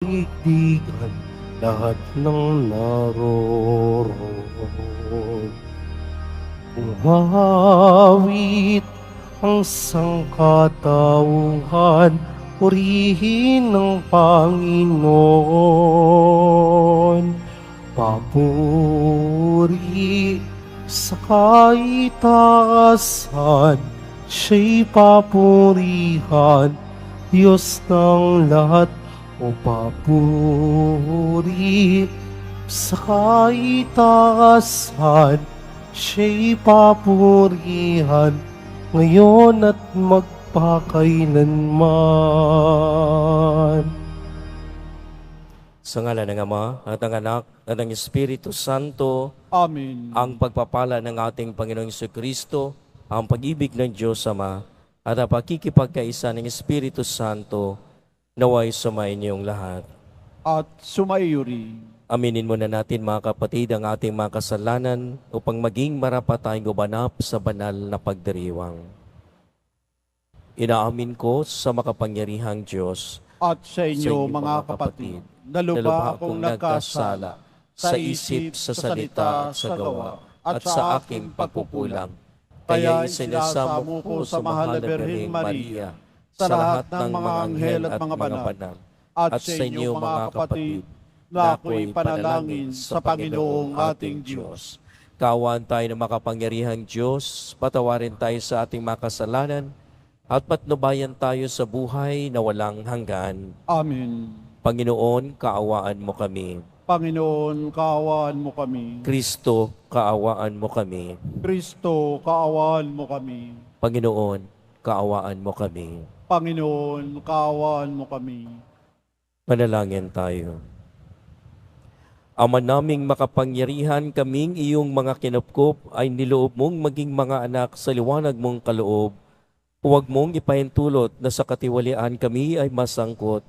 daigdigan, lahat ng naroroon. Umawit ang sangkatauhan, purihin ng Panginoon. Papuri sa kaitaasan, siya'y papurihan, Diyos ng lahat. O papuri sa kaitaasan, siya'y papurihan, ngayon at magpakailanman. Sa ngalan ng Ama at ng Anak at ng Espiritu Santo, Amen. ang pagpapala ng ating Panginoong Jesucristo, ang pag-ibig ng Diyos Ama, at ang pakikipagkaisa ng Espiritu Santo, naway sumainyo lahat. At sumaiyo rin. Aminin muna natin mga kapatid ang ating mga kasalanan upang maging marapat tayong gumanap sa banal na pagdiriwang. Inaamin ko sa makapangyarihang Diyos At sa inyo, mga kapatid, na lubha akong nagkasala sa isip, sa salita, sa gawa, at sa aking pagpupulang. Kaya isinasamo ko sa mahal na Birheng Maria, sa lahat ng mga anghel at mga banal, at sa inyo, mga kapatid, na ako'y panalangin sa Panginoong ating Diyos. Kaawaan tayo ng makapangyarihang Diyos, patawarin tayo sa ating mga kasalanan, at patnubayan tayo sa buhay na walang hanggan. Amen. Panginoon, kaawaan mo kami. Panginoon, kaawaan mo kami. Kristo, kaawaan mo kami. Kristo, kaawaan mo kami. Panginoon, kaawaan mo kami. Panginoon, kaawaan mo kami. Manalangin tayo. Ama naming makapangyarihan, kaming iyong mga kinupkop ay niloob mong maging mga anak sa liwanag mong kaloob. Huwag mong ipahintulot na sa katiwalian kami ay masangkot.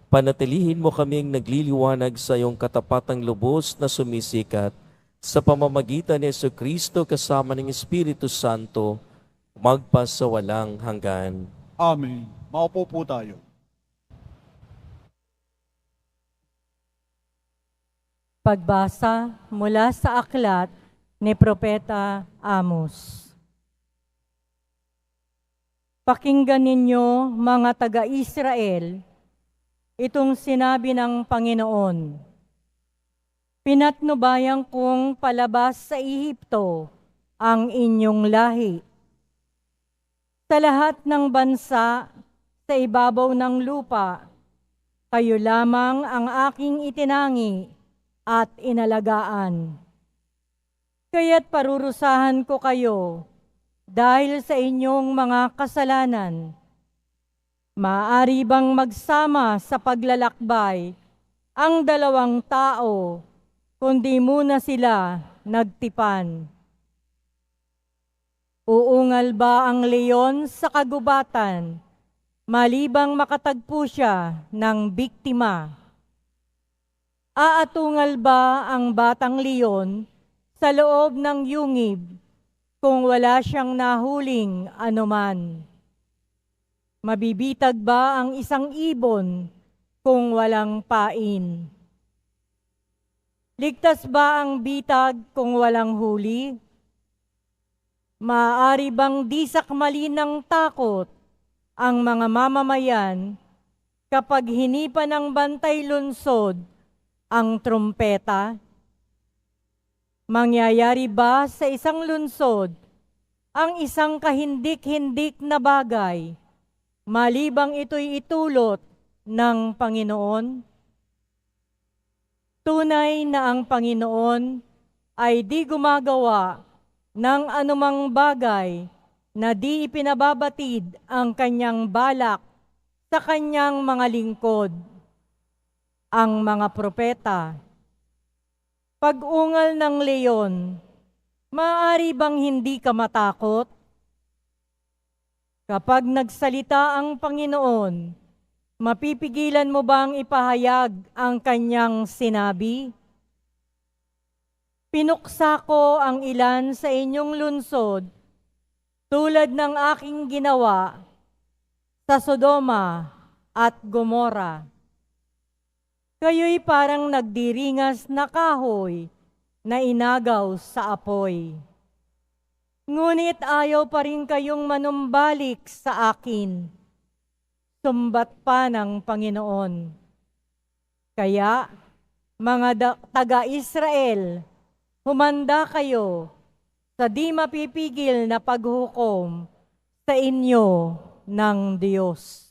Panatilihin mo kaming nagliliwanag sa iyong katapatang lubos na sumisikat sa pamamagitan ni Jesucristo kasama ng Espiritu Santo, magpasawalang hanggan. Amen. Maupo po tayo. Pagbasa mula sa aklat ni Propeta Amos. Pakinggan ninyo, mga taga-Israel, itong sinabi ng Panginoon. Pinatnubayan kong palabas sa Ehipto ang inyong lahi. Sa lahat ng bansa, sa ibabaw ng lupa, kayo lamang ang aking itinangi at inalagaan. Kaya't parurusahan ko kayo dahil sa inyong mga kasalanan. Maaari bang magsama sa paglalakbay ang dalawang tao, kundi muna sila nagtipan? Uungal ba ang leon sa kagubatan, malibang makatagpo siya ng biktima? Aatungal ba ang batang leon sa loob ng yungib kung wala siyang nahuling anuman? Mabibitag ba ang isang ibon kung walang pain? Ligtas ba ang bitag kung walang huli? Maaari bang di sakmali ng takot ang mga mamamayan kapag hinipan ng bantay lunsod ang trumpeta? Mangyayari ba sa isang lunsod ang isang kahindik-hindik na bagay, malibang ito'y itulot ng Panginoon? Tunay na ang Panginoon ay di gumagawa ng anumang bagay na di ipinababatid ang kanyang balak sa kanyang mga lingkod, ang mga propeta. Pag-ungal ng leon, maaari bang hindi ka matakot? Kapag nagsalita ang Panginoon, mapipigilan mo bang ipahayag ang kanyang sinabi? Pinuksa ko ang ilan sa inyong lunsod tulad ng aking ginawa sa Sodoma at Gomora. Kayo'y parang nagdiringas na kahoy na inagaw sa apoy. Ngunit ayaw pa rin kayong manumbalik sa akin. Sumbat pa ng Panginoon. Kaya, mga taga-Israel, humanda kayo sa di mapipigil na paghukom sa inyo ng Diyos.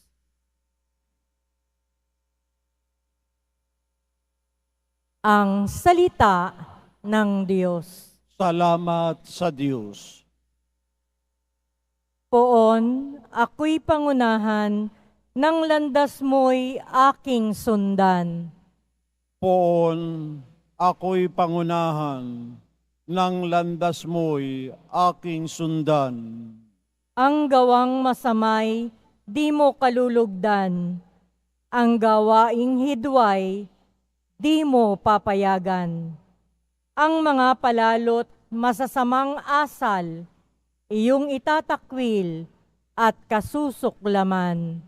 Ang salita ng Diyos. Salamat sa Diyos. Poon, ako'y pangunahan, ng landas mo'y aking sundan. Poon, ako'y pangunahan, ng landas mo'y aking sundan. Ang gawang masamay, di mo kalulugdan. Ang gawaing hidway, di mo papayagan. Ang mga palalot, masasamang asal, iyong itatakwil at kasusuklaman.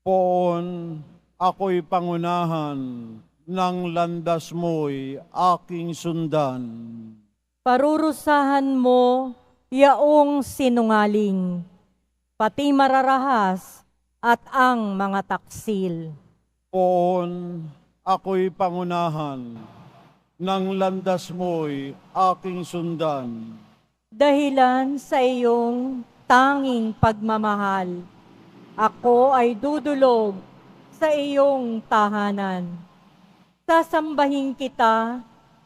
Poon, ako'y pangunahan, ng landas mo'y aking sundan. Parurusahan mo, yaong sinungaling, pati mararahas at ang mga taksil. Poon, ako'y pangunahan, ng landas mo'y aking sundan. Dahilan sa iyong tanging pagmamahal, ako ay dudulog sa iyong tahanan. Sasambahin kita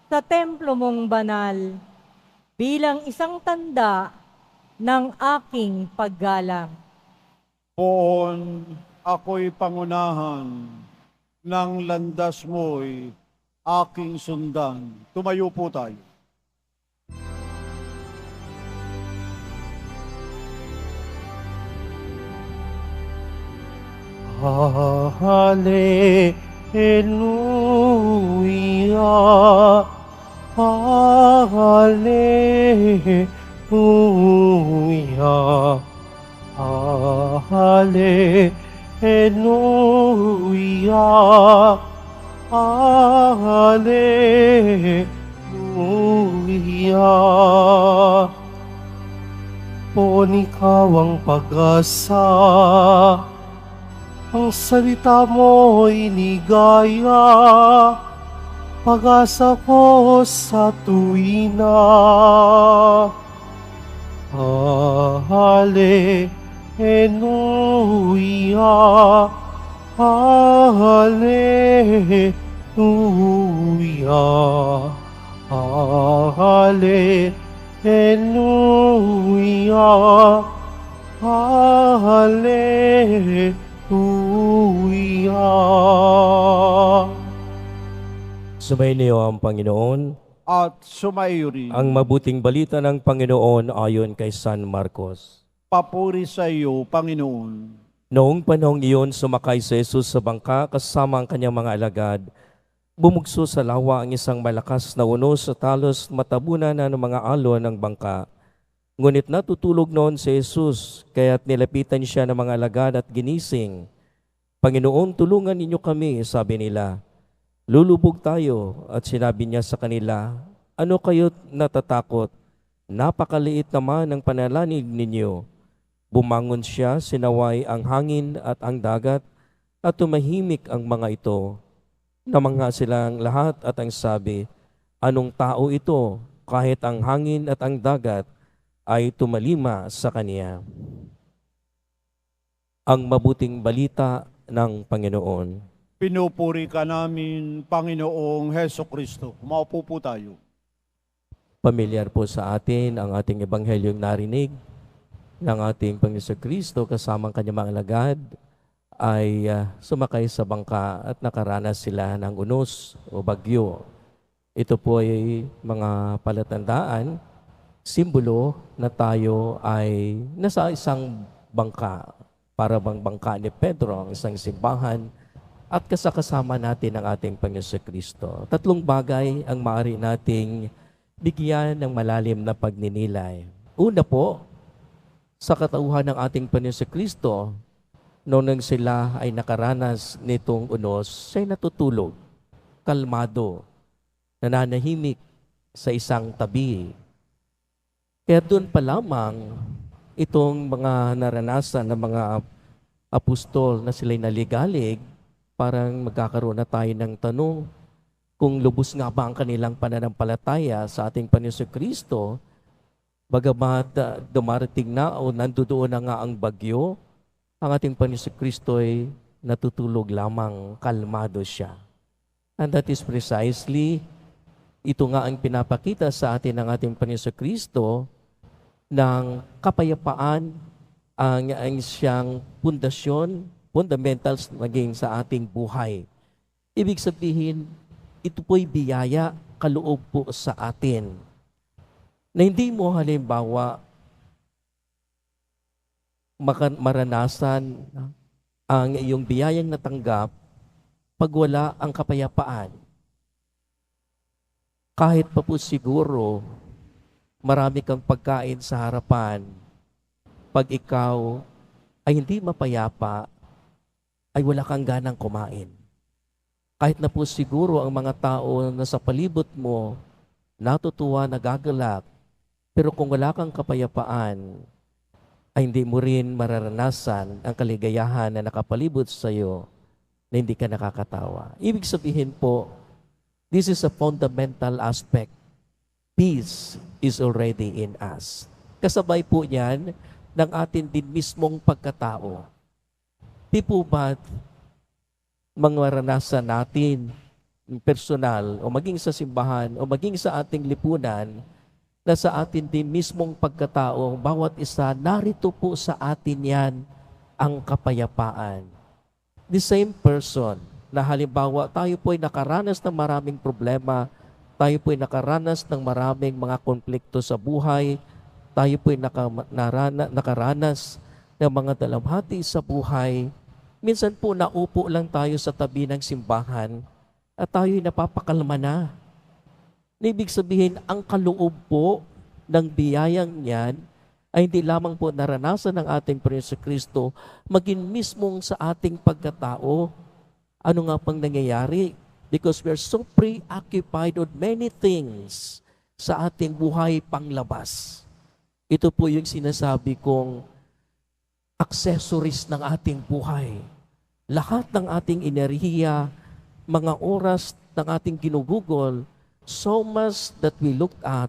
sa templo mong banal bilang isang tanda ng aking paggalang. Poon, ako'y pangunahan, ng landas mo'y aking sundan. Tumayo po tayo. Hallelujah, Hallelujah, Hallelujah, Hallelujah. Poon ikaw ang pag-asa, ang salita mo'y ligaya, pag-asa ko sa tuwina. Hallelujah, Hallelujah, Hallelujah, Hallelujah. Sumainyo ang Panginoon. At sumaiyo rin. Ang mabuting balita ng Panginoon ayon kay San Marcos. Papuri sa iyo, Panginoon. Noong panahong iyon, sumakay si Jesus sa bangka kasama ang kanyang mga alagad. Bumugso sa lawa ang isang malakas na unos at halos matabunan na ng mga alon ng bangka. Ngunit natutulog noon si Jesus, kaya't nilapitan siya ng mga alagad at ginising. Panginoon, tulungan ninyo kami, sabi nila. Lulubog tayo, at sinabi niya sa kanila, ano kayo't natatakot? Napakaliit naman ang panalangin ninyo. Bumangon siya, sinaway ang hangin at ang dagat, at tumahimik ang mga ito. Namangha silang lahat at ang sabi, anong tao ito kahit ang hangin at ang dagat ay tumalima sa kaniya? Ang mabuting balita ng Panginoon. Pinupuri ka namin, Panginoong Heso Kristo. Umaupo po tayo. Pamilyar po sa atin ang ating ebanghelyong narinig ng ating Panginoon Kristo kasama ang kanyang mga alagad ay sumakay sa bangka at nakaranas sila ng unos o bagyo. Ito po ay mga palatandaan, simbolo na tayo ay nasa isang bangka, para bang bangka ni Pedro, ang isang simbahan, at kasama natin ang ating Panginoon Kristo. Tatlong bagay ang maaari nating bigyan ng malalim na pagninilay. Una po, sa katauhan ng ating Panginoon Kristo, noong sila ay nakaranas nitong unos, siya'y natutulog. kalmado, nananahimik sa isang tabi. Kaya doon pa lamang itong mga naranasan ng mga apostol na sila'y naligalig, parang magkakaroon na tayo ng tanong kung lubos nga ba ang kanilang pananampalataya sa ating Panginoon Kristo, bagamat dumarating na o nandoon na nga ang bagyo, ang ating Panginoon Kristo ay natutulog lamang, kalmado siya. And that is precisely, ito nga ang pinapakita sa atin ng ating Panginoon Kristo ng kapayapaan, ang siyang pundasyon, fundamentals maging sa ating buhay. Ibig sabihin, ito po'y biyaya, kaloob po sa atin. Na hindi mo halimbawa maranasan ang iyong biyayang natanggap pag wala ang kapayapaan. Kahit pa po siguro marami kang pagkain sa harapan, pag ikaw ay hindi mapayapa, ay wala kang ganang kumain. Kahit na po siguro ang mga tao na sa palibot mo, natutuwa, nagagalak, pero kung wala kang kapayapaan, ay hindi mo rin mararanasan ang kaligayahan na nakapalibot sa iyo na hindi ka nakakatawa. Ibig sabihin po, this is a fundamental aspect. Peace is already in us. Kasabay po niyan ng atin din mismong pagkatao. Di po ba't maranasan natin personal o maging sa simbahan o maging sa ating lipunan na sa atin din mismong pagkatao, bawat isa, narito po sa atin yan ang kapayapaan. The same person na halimbawa tayo po ay nakaranas ng maraming problema, tayo po ay nakaranas ng maraming mga konflikto sa buhay, tayo po ay nakaranas ng mga dalamhati sa buhay. Minsan po naupo lang tayo sa tabi ng simbahan at tayo'y napapakalma na. Ibig sabihin, ang kaloob po ng biyayang yan ay hindi lamang po naranasan ng ating Panginoon Kristo, maging mismong sa ating pagkatao. Ano nga pang nangyayari? Because we are so preoccupied with many things sa ating buhay panglabas. Ito po yung sinasabi kong accessories ng ating buhay. Lahat ng ating enerhiya, mga oras ng ating ginugugol, so much that we looked at,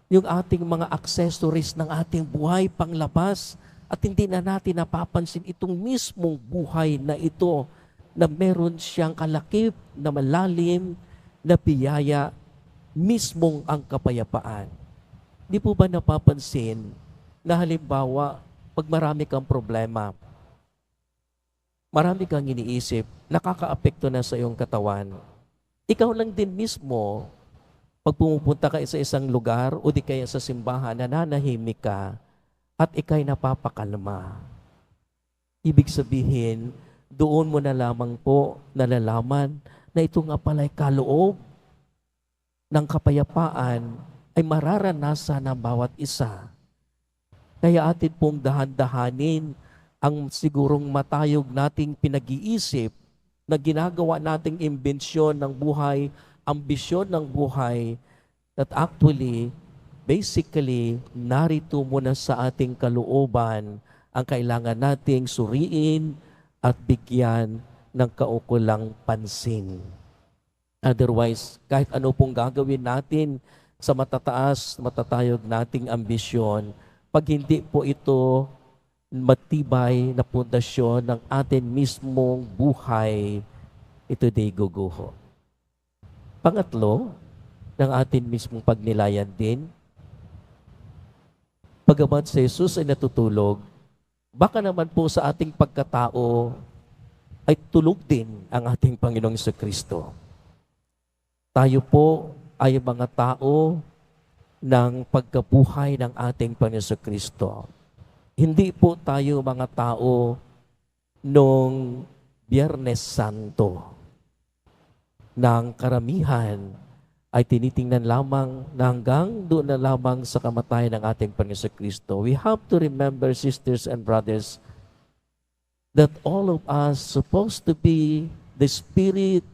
yung ating mga accessories ng ating buhay panglabas, at hindi na natin napapansin itong mismong buhay na ito na meron siyang kalakip na malalim na biyaya, mismong ang kapayapaan. Di po ba napapansin na halimbawa, pag marami kang problema, marami kang iniisip, nakakaapekto na sa iyong katawan. Ikaw lang din mismo, pag pumupunta ka sa isang lugar o di kaya sa simbahan, nananahimik ka at ikay napapakalma. Ibig sabihin, doon mo na lamang po nalalaman na ito nga pala'y kaloob ng kapayapaan ay mararanasan ng bawat isa. Kaya atin pong dahan-dahanin ang sigurong matayog nating pinag-iisip na ginagawa nating imbensyon ng buhay, ambisyon ng buhay, that actually, basically, narito muna sa ating kalooban ang kailangan nating suriin at bigyan ng kaukulang pansin. Otherwise, kahit ano pong gagawin natin sa matatayog nating ambisyon, pag hindi po ito matibay na pundasyon ng atin mismong buhay, ito di guguho. Pangatlo, ng atin mismong pagnilayan din, bagamat si Jesus ay natutulog, baka naman po sa ating pagkatao ay tulog din ang ating Panginoong Kristo. Tayo po ay mga tao ng pagkabuhay ng ating Panginoong Kristo. Hindi po tayo mga tao nung Biyernes Santo. Nang karamihan ay tinitingnan lamang na hanggang doon na lamang sa kamatayan ng ating Panginoong Kristo. We have to remember, sisters and brothers, that all of us supposed to be the spirit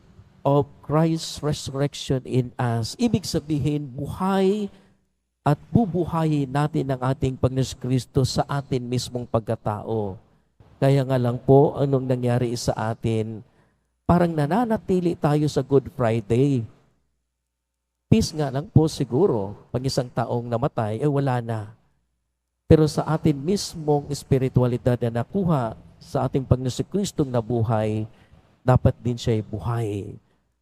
of Christ's resurrection in us. Ibig sabihin, buhay at bubuhayin natin ang ating Panginoon Kristo sa atin mismong pagkatao. Kaya nga lang po, anong nangyari sa atin, parang nananatili tayo sa Good Friday. Peace nga lang po siguro, pag isang taong namatay, wala na. Pero sa atin mismong espiritualidad na nakuha sa ating Panginoon Kristong nabuhay, dapat din siya ay buhay.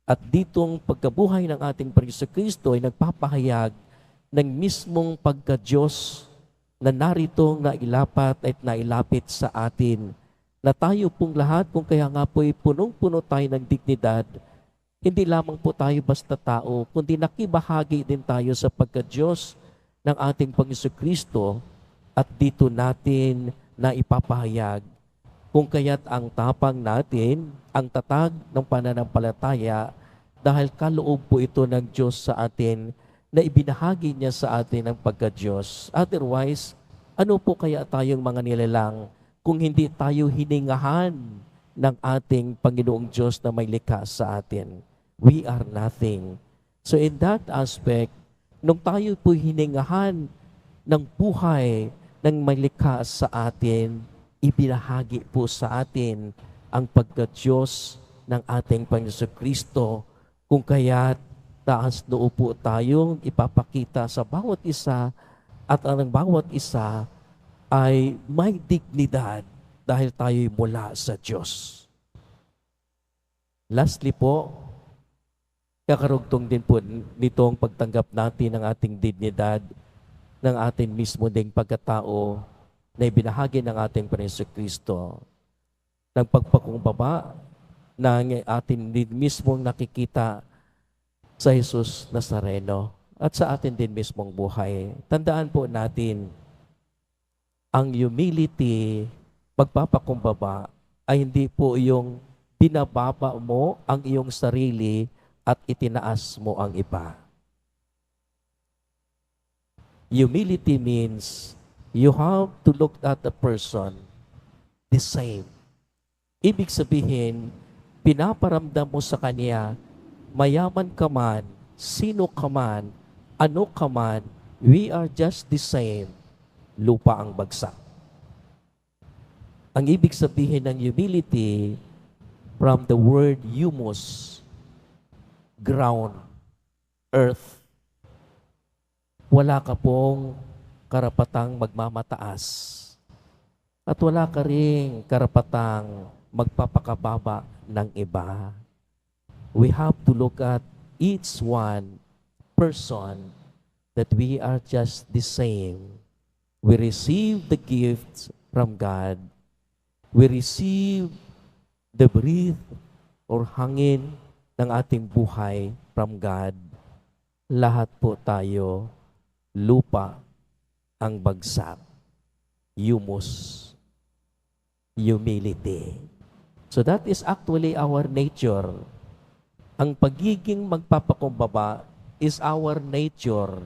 At ditong pagkabuhay ng ating Panginoon Kristo ay nagpapahayag ng mismong pagka-Diyos na narito nailapat at nailapit sa atin. Na tayo pong lahat, kung kaya nga po'y punong-puno tayo ng dignidad, hindi lamang po tayo basta tao, kundi nakibahagi din tayo sa pagka-Diyos ng ating Panginoon Kristo at dito natin na ipapahayag. Kung kaya't ang tapang natin, ang tatag ng pananampalataya, dahil kaloob po ito ng Diyos sa atin, na ibinahagi niya sa atin ang pagka-Diyos. Otherwise, ano po kaya tayong mga nilalang kung hindi tayo hiningahan ng ating Panginoong Diyos na may likha sa atin? We are nothing. So in that aspect, nung tayo po hiningahan ng buhay ng may likha sa atin, ibinahagi po sa atin ang pagka-Diyos ng ating Panginoon Kristo. Kung kaya't taas noo po tayong ipapakita sa bawat isa at ang bawat isa ay may dignidad dahil tayo'y mula sa Diyos. Lastly po, kakarugtong din po nitong pagtanggap natin ng ating dignidad ng ating mismo ding pagkatao na ibinahagi ng ating Panginoon Kristo. Ng pagpakumbaba ng ating din mismong nakikita sa Jesus Nazareno at sa atin din mismong buhay. Tandaan po natin, ang humility, pagpapakumbaba, ay hindi po yung binababa mo ang iyong sarili at itinaas mo ang iba. Humility means you have to look at the person the same. Ibig sabihin, pinaparamdam mo sa kanya, mayaman ka man, sino ka man, ano ka man, we are just the same. Lupa ang bagsak. Ang ibig sabihin ng humility, from the word humus, ground, earth, wala ka pong karapatang magmamataas. At wala ka ring karapatang magpapakababa ng iba. We have to look at each one person that we are just the same. We receive the gifts from God. We receive the breath or hangin ng ating buhay from God. Lahat po tayo, lupa ang bagsak, humus, humility. So that is actually our nature. Ang pagiging magpapakumbaba is our nature.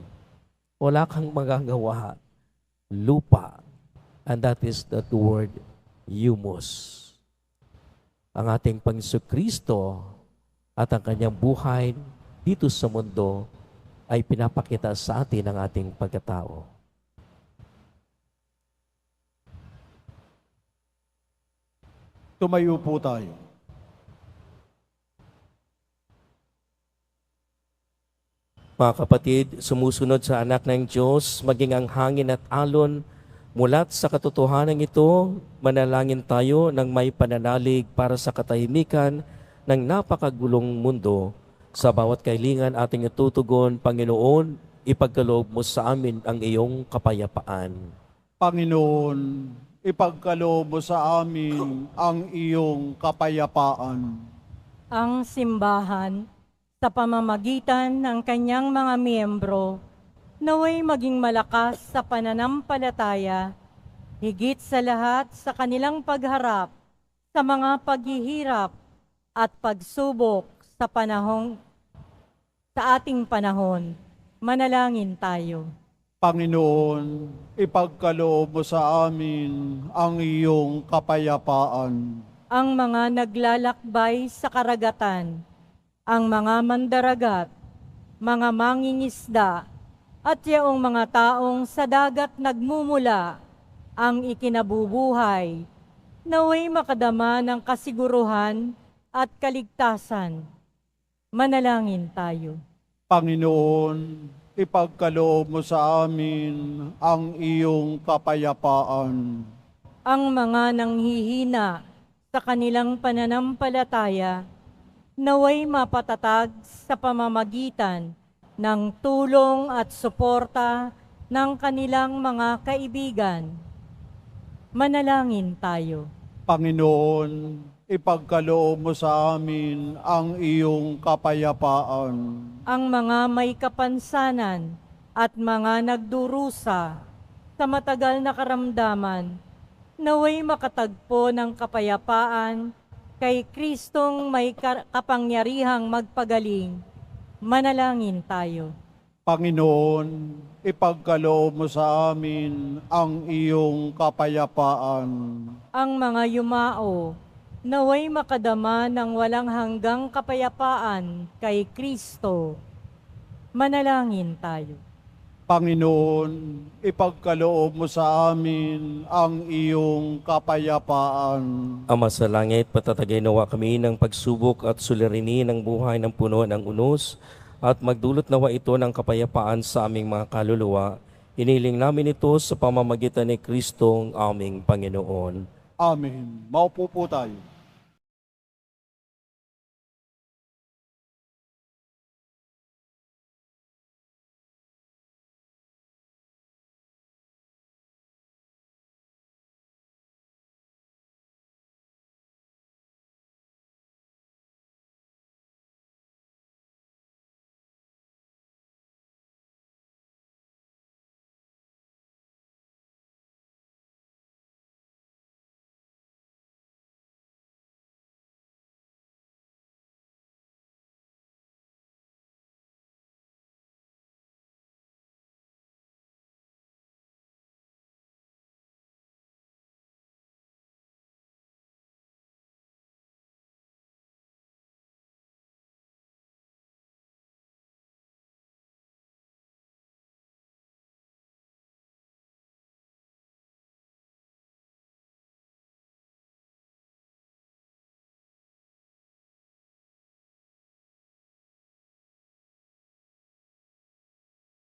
Wala kang magagawa. Lupa. And that is the word humus. Ang ating Panginoon Kristo at ang kanyang buhay dito sa mundo ay pinapakita sa atin ang ating pagkatao. Tumayo po tayo. Mga kapatid, sumusunod sa anak ng Diyos, maging ang hangin at alon, mulat sa katotohanan ito, manalangin tayo ng may pananalig para sa katahimikan ng napakagulong mundo. Sa bawat kailangan ating itutugon, Panginoon, ipagkaloob mo sa amin ang iyong kapayapaan. Panginoon, ipagkaloob mo sa amin ang iyong kapayapaan. Ang simbahan, sa pamamagitan ng kanyang mga miyembro, naway maging malakas sa pananampalataya, higit sa lahat sa kanilang pagharap sa mga paghihirap at pagsubok sa ating panahon. Manalangin tayo. Panginoon, ipagkaloob mo sa amin ang iyong kapayapaan. Ang mga naglalakbay sa karagatan, ang mga mandaragat, mga mangingisda, at yaong mga taong sa dagat nagmumula, ang ikinabubuhay, naway makadama ng kasiguruhan at kaligtasan. Manalangin tayo. Panginoon, ipagkaloob mo sa amin ang iyong kapayapaan. Ang mga nanghihina sa kanilang pananampalataya, naway mapatatag sa pamamagitan ng tulong at suporta ng kanilang mga kaibigan. Manalangin tayo. Panginoon, ipagkaloob mo sa amin ang iyong kapayapaan. Ang mga may kapansanan at mga nagdurusa sa matagal na karamdaman, naway makatagpo ng kapayapaan kay Kristong may kapangyarihang magpagaling. Manalangin tayo. Panginoon, ipagkaloob mo sa amin ang iyong kapayapaan. Ang mga yumao, naway makadama ng walang hanggang kapayapaan kay Kristo. Manalangin tayo. Panginoon, ipagkaloob mo sa amin ang iyong kapayapaan. Ama sa langit, patatagay nawa kami ng pagsubok at suliranin ng buhay ng puno ng unos at magdulot nawa ito ng kapayapaan sa aming mga kaluluwa. Iniling namin ito sa pamamagitan ni Kristong aming Panginoon. Amen. Maupo po tayo.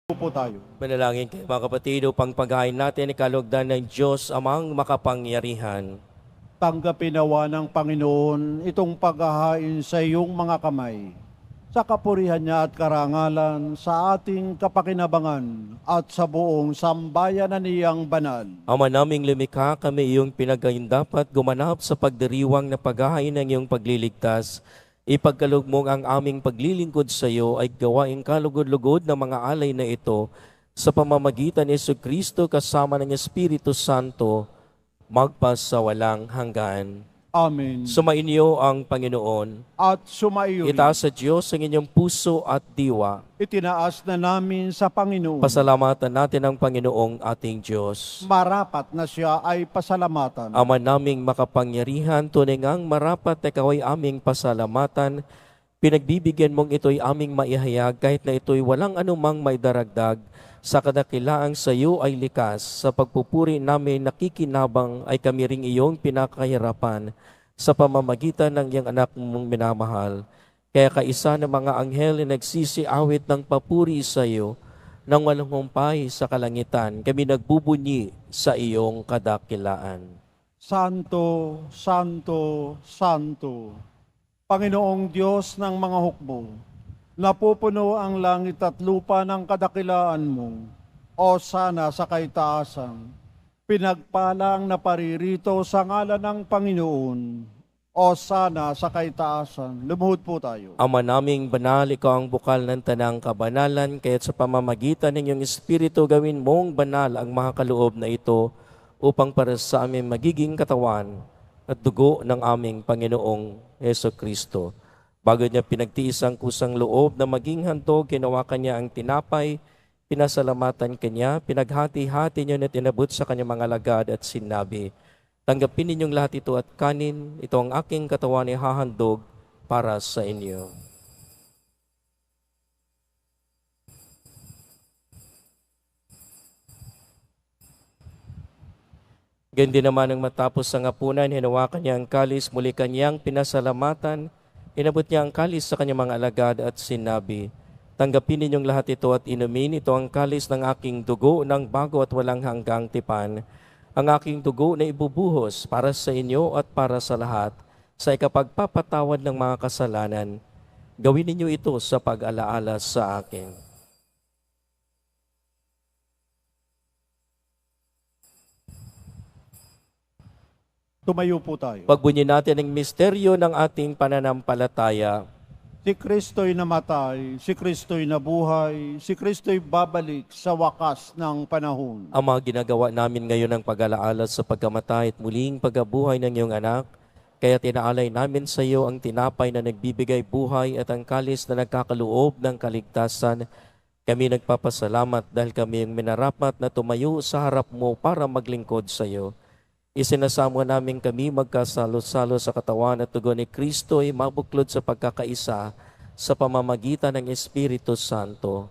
Upo tayo. Manalangin kayo mga kapatid upang paghain natin ikalugdan ng Diyos amang makapangyarihan. Tanggapin nawa ng Panginoon itong paghahain sa iyong mga kamay, sa kapurihan niya at karangalan, sa ating kapakinabangan at sa buong sambayan na niyang banal. Ama naming lumikha, kami iyong pinagayon dapat gumanap sa pagdiriwang na paghahain ng iyong pagliligtas. Ipagkaloob mong ang aming paglilingkod sa iyo ay gawaing kalugod-lugod ng mga alay na ito sa pamamagitan ni Jesucristo kasama ng Espiritu Santo magpasawalang hanggan. Amen. Sumainyo ang Panginoon. At sumaiyo rin. Itaas sa Diyos ang inyong puso at diwa. Itinaas na namin sa Panginoon. Pasalamatan natin ang Panginoong ating Diyos. Marapat na siya ay pasalamatan. Ama naming makapangyarihan, tunay ngang marapat na ikaw ay aming pasalamatan. Pinagbibigyan mong ito'y aming maihayag kahit na ito'y walang anumang maidaragdag. Sa kadakilaang sa iyo ay likas. Sa pagpupuri namin nakikinabang ay kami ring iyong pinakahirapan sa pamamagitan ng iyang anak mong minamahal. Kaya kaisa ng mga anghel na nagsisiawit ng papuri sa iyo, nang walang humpay sa kalangitan, kami nagbubunyi sa iyong kadakilaan. Santo, Santo, Santo, Panginoong Diyos ng mga hukbo, napupuno ang langit at lupa ng kadakilaan mo, o sana sa kaitaasan. Pinagpalang na paririto sa ngalan ng Panginoon, o sana sa kaitaasan. Lumuhod po tayo. Ama naming banal, ikaw ang bukal ng tanang kabanalan, kaya't sa pamamagitan ng iyong Espiritu gawin mong banal ang mga kaloob na ito upang para sa amin magiging katawan at dugo ng aming Panginoong Jesucristo. Bago niya pinagtiis ang kusang loob na maging handog, ginawakan niya ang tinapay, pinasalamatan kanya, pinaghati-hati niya na tinabot sa kanyang mga lagad at sinabi, tanggapin ninyong lahat ito at kanin, ito ang aking katawan ay hahandog para sa inyo. Ganyan din naman ang matapos ang hapunan, hinawakan niya ang kalis, muli kanyang pinasalamatan, inabot niya ang kalis sa kanyang mga alagad at sinabi, tanggapin ninyong lahat ito at inumin, ito ang kalis ng aking dugo ng bago at walang hanggang tipan, ang aking dugo na ibubuhos para sa inyo at para sa lahat, sa ikapagpapatawad ng mga kasalanan. Gawin ninyo ito sa pag-alaala sa akin. Tumayo po tayo. Pagbunyin natin ang misteryo ng ating pananampalataya. Si Kristo'y namatay, si Kristo'y nabuhay, si Kristo'y babalik sa wakas ng panahon. Ang mga ginagawa namin ngayon ng pag-alaala sa pagkamatay at muling pagkabuhay ng iyong anak, kaya tinaalay namin sa iyo ang tinapay na nagbibigay buhay at ang kalis na nagkakaloob ng kaligtasan. Kami nagpapasalamat dahil kami ang minarapat na tumayo sa harap mo para maglingkod sa iyo. Isinasamo namin kami magkasalo-salo sa katawan at dugo ni Kristo ay mabuklod sa pagkakaisa sa pamamagitan ng Espiritu Santo.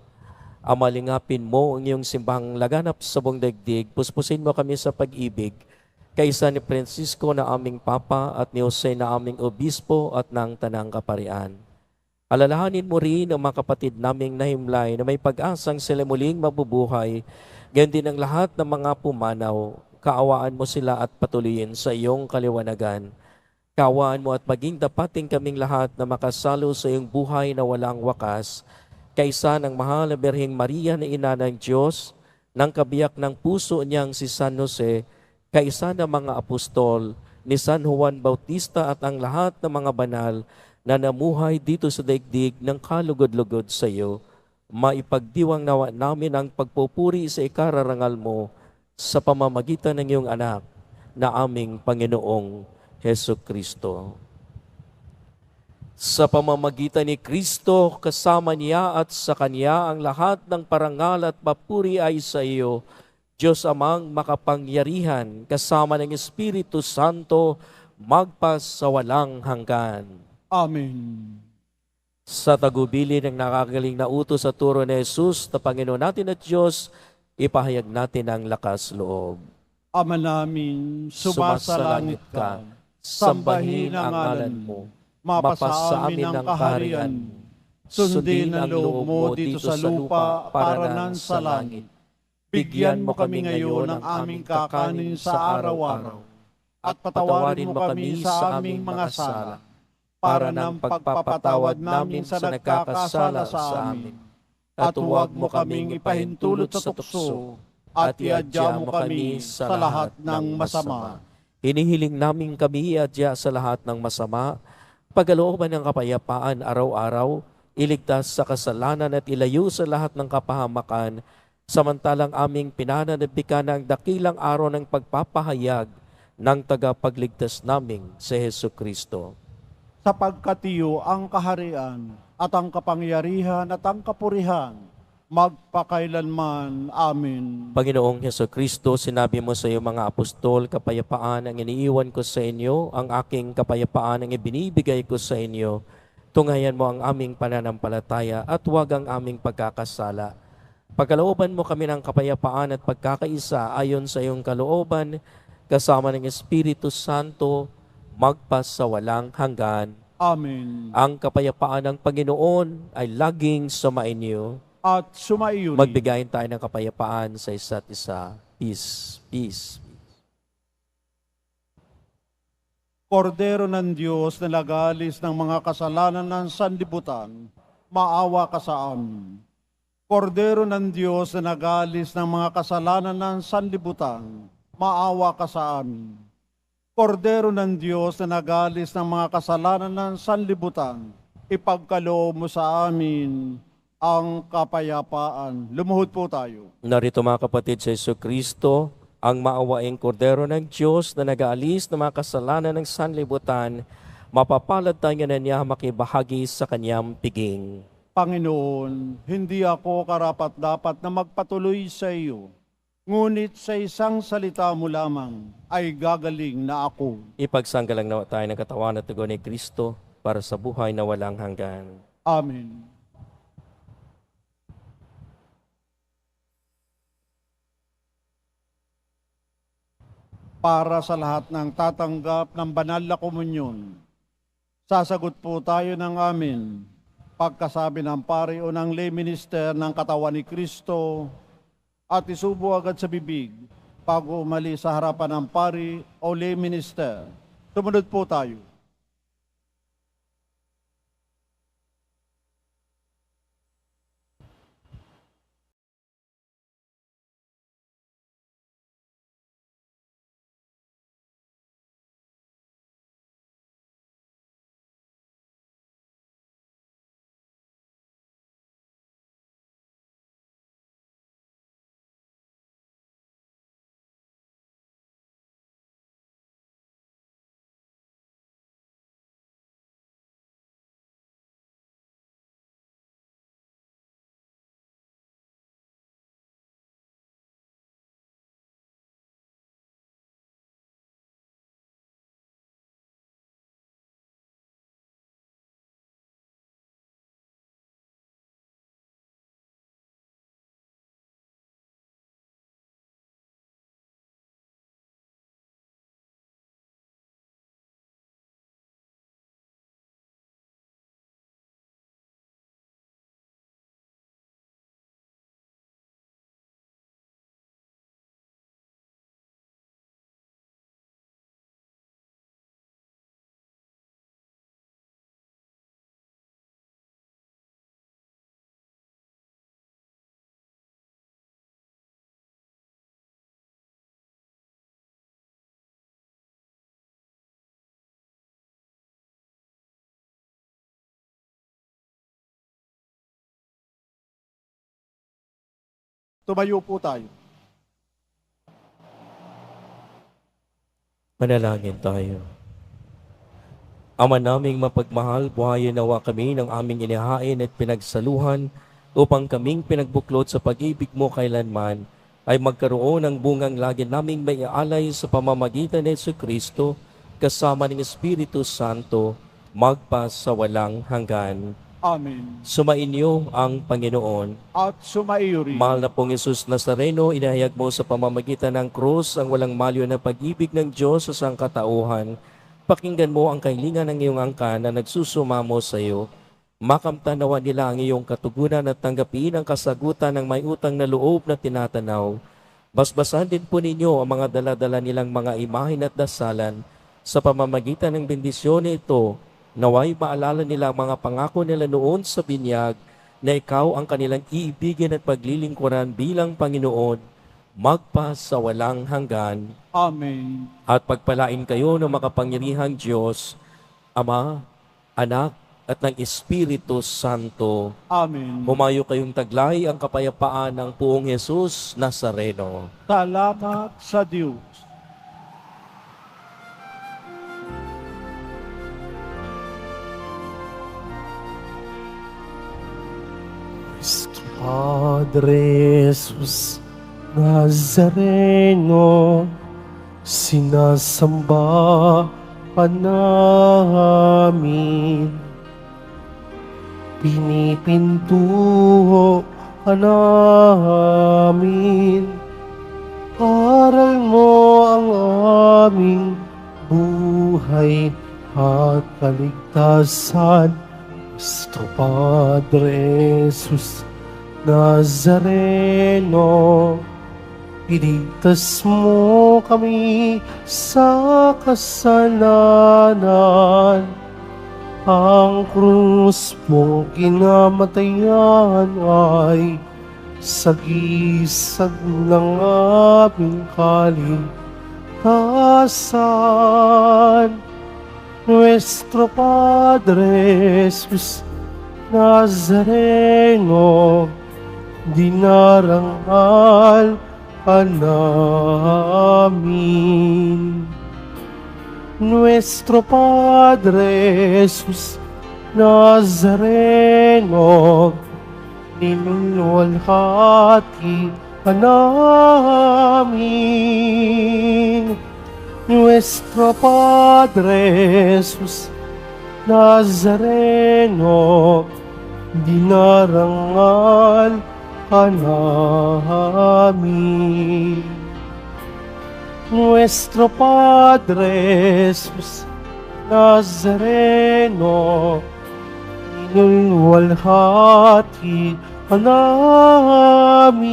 Amalingapin mo ang iyong simbahang laganap sa buong daigdig, puspusin mo kami sa pag-ibig, kaisa ni Francisco na aming Papa at ni Jose na aming Obispo at ng Tanang Kaparian. Alalahanin mo rin ang mga kapatid naming nahimlay na may pag-asang sila muling mabubuhay, gayon din ang lahat ng mga pumanaw. Kaawaan mo sila at patuloyin sa iyong kaliwanagan. Kaawaan mo at maging dapating kaming lahat na makasalo sa iyong buhay na walang wakas, kaisa ng mahal na Birheng Maria na ina ng Diyos, ng kabiyak ng puso niyang si San Jose, kaisa ng mga apostol, ni San Juan Bautista at ang lahat ng mga banal na namuhay dito sa daigdig ng kalugod-lugod sa iyo. Maipagdiwang nawa namin ang pagpupuri sa ikararangal mo, sa pamamagitan ng iyong anak na aming Panginoong Heso Kristo. Sa pamamagitan ni Kristo, kasama niya at sa Kanya ang lahat ng parangal at papuri ay sa iyo, Diyos Amang makapangyarihan, kasama ng Espiritu Santo, magpas sa walang hanggan. Amen. Sa tagubilin ng nakagaling na utos sa turo ni Jesus na Panginoon natin at Diyos, ipahayag natin ang lakas loob. Ama namin, sumasalangit ka, sambahin ang ngalan mo, mapasa amin ang kaharian mo, sundin ang loob mo dito sa lupa para nan sa langit. Bigyan mo kami ngayon ng aming kakanin sa araw-araw, at patawarin mo kami sa aming mga sala, para ng pagpapatawad namin sa nagkakasala sa amin. At huwag mo kaming ipahintulot sa tukso, at iadya mo kami sa lahat ng masama. Hinihiling namin kami iadya sa lahat ng masama, pagalooban ng kapayapaan araw-araw, iligtas sa kasalanan at ilayo sa lahat ng kapahamakan, samantalang aming pinananabikan ang dakilang araw ng pagpapahayag ng tagapagligtas naming si Heso Kristo. Sapagkat iyo ang kaharian, at ang kapangyarihan at ang kapurihan, magpakailanman. Amen. Panginoong Heso Kristo, sinabi mo sa iyo mga apostol, kapayapaan ang iniiwan ko sa inyo, ang aking kapayapaan ang ibinibigay ko sa inyo. Tungayan mo ang aming pananampalataya at huwag ang aming pagkakasala. Pagkalooban mo kami ng kapayapaan at pagkakaisa ayon sa iyong kalooban, kasama ng Espiritu Santo, magpas sa walang hanggan. Amen. Ang kapayapaan ng Panginoon ay laging sumainyo. At sumaiyo rin. Magbigayin tayo ng kapayapaan sa isa't isa. Peace, peace. Kordero ng Diyos na nagalis ng mga kasalanan ng sanlibutan, maawa ka sa amin. Kordero ng Diyos na nagalis ng mga kasalanan ng sanlibutan, maawa ka sa amin. Kordero ng Diyos na nagalis ng mga kasalanan ng sanlibutan, ipagkaloob mo sa amin ang kapayapaan. Lumuhod po tayo. Narito mga kapatid sa Heso Kristo, ang maawaing kordero ng Diyos na nag-aalis ng mga kasalanan ng sanlibutan, mapapalad tayo na niya makibahagi sa kanyang piging. Panginoon, hindi ako karapat-dapat na magpatuloy sa iyo, ngunit sa isang salita mo lamang ay gagaling na ako. Ipagsanggalang nawa tayo ng katawan at dugo ni Kristo para sa buhay na walang hanggan. Amen. para sa lahat ng tatanggap ng banal na komunyon. Sasagot po tayo ng amin pagkasabi ng pari o ng lay minister ng katawan ni Kristo at isubo agad sa bibig bago umalis sa harapan ng pari o lay minister. Sumunod po tayo. Tumayo po tayo. Manalangin tayo. Ama naming mapagmahal, buhayin nawa kami ng aming inihain at pinagsaluhan upang kaming pinagbuklod sa pag-ibig mo kailanman ay magkaroon ng bungang lagi naming may alay sa pamamagitan ni Jesucristo kasama ng Espiritu Santo magpa sa walang hanggan. Amen. Sumainyo ang Panginoon. At sumaiyo rin. Mahal na pong Jesus Nazareno, inahayag mo sa pamamagitan ng krus ang walang malyo na pag-ibig ng Diyos sa sangkatauhan. Pakinggan mo ang kahilingan ng iyong angkan na nagsusumamo sa iyo. Makamtanawa nila ang iyong katugunan at tanggapin ang kasagutan ng may utang na loob na tinatanaw. Basbasan din po ninyo ang mga daladala nilang mga imahin at dasalan. Sa pamamagitan ng bendisyon ito, naway maalala nila ang mga pangako nila noon sa binyag na ikaw ang kanilang iibigin at paglilingkuran bilang Panginoon, magpa sa walang hanggan. Amen. At pagpalain kayo ng makapangyarihang Diyos, Ama, Anak, at ng Espiritu Santo. Amen. Humayo kayong taglay ang kapayapaan ng Poong Jesus Nazareno. Salamat sa Diyos. Padre Jesus Nazareno, sinasamba pa namin. Pinipintuho ka namin. Aral mo ang aming buhay at kaligtasan. Nuestro Padre Jesus Nazareno, iligtas mo kami sa kasalanan. Ang krus mong kinamatayan ay sagisag ng aming kaligtasan. Nuestro Padre Jesus Nazareno, dinarangal ka namin. Nuestro Padre Jesus Nazareno, niluwalhati ka namin. Nuestro Padre Jesus Nazareno, dinarangal ka namin. Nuestro Padre Jesus Nazareno, inulwalhati ka namin.